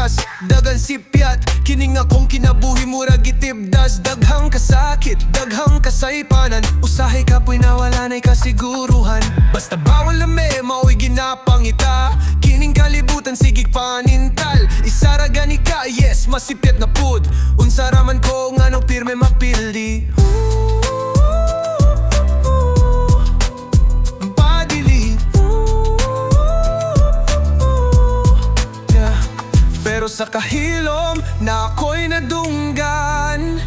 pakyas, dagan sipyat. Kining akong kinabuhi murag itibdas. Daghang kasakit, daghang kasaypanan. Usahay kapoy na wala na'y kasiguruhan. Basta bawal lame, mao'y ginapangita. Kining kalibutan sigig panintal. Isaragani ka, yes, masipyat na pud. Unsaraman ko nga nung pirme mapildi. Pero sa kahilom na ako'y nadunggan,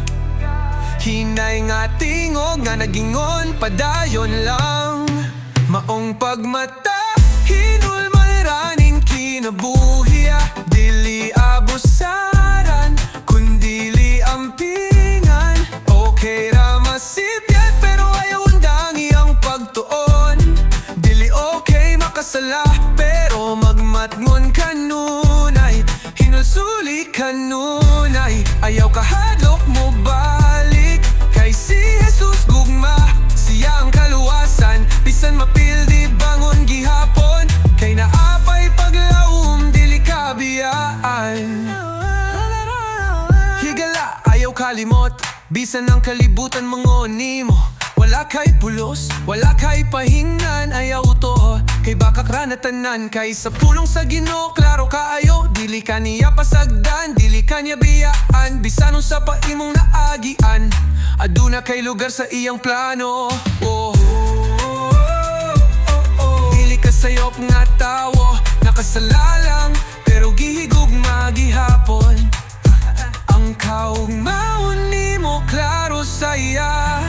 hinay nga tingog nga nagingon padayon lang. Maong pagmata, hinulman raning kinabuhi. Dili abusaran, kundili ampingan. Okay ra masipyat pero ayaw undangi ang pagtuon. Dili okay makasala pero magmatngon kanunay. Hinulsuli kanunay, ayaw kahadlok mo balik. Kay si Jesus gugma, siya ang kaluwasan. Bisan mapildi bangon gihapon, kay naapay paglaom dili kabiyaan. Higala, ayaw kalimot, bisan ang kalibutan mangon nimo. Wala kay pulos, wala kay pahingnan, ayaw to. Kay baka kranatanan, kay sa pulong sa Ginoo, klaro kaayo. Dili ka niya pasagdan, dili ka niya biyaan. Bisanon sa paimong naagian, aduna kay lugar sa iyang plano. Dili ka sayop nga tawo, nakasalalang, pero gihigugma gihapon. Ang kaugmaon nimo klaro saya,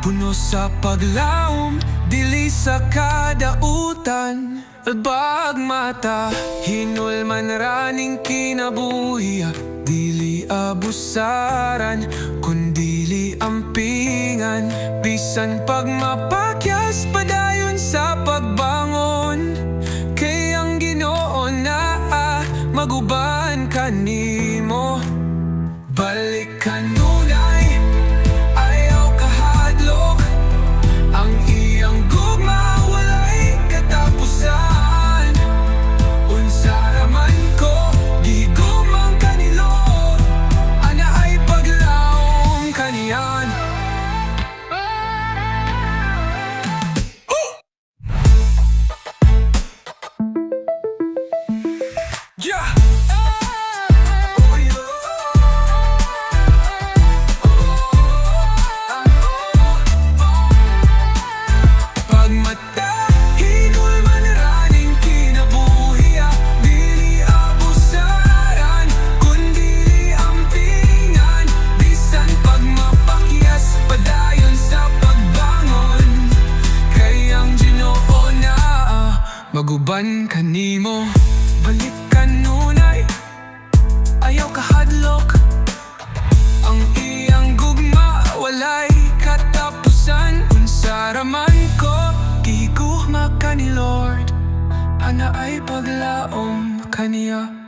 puno sa paglaom, dili sa kadautan. Bagmata, hinulman raning kinabuhi. Dili abusaran, kundili ampingan. Bisan pag mapakyas padayon sa pagbangon. Kay ang Ginoo na maguban kanimo. Balik kanunay, ayaw kahadlok. Ang iyang gugma walay katapusan. Unsaraman ko, gihigumang kanilo. Ana ay paglaom kaniyan. Yeah! Maguban kanimo, balik kanunay, ayaw kahadlok. Ang iyang gugma walay katapusan. Unsaraman ko, gihigugma ka ni Lord. Ana ay paglaom kaniya.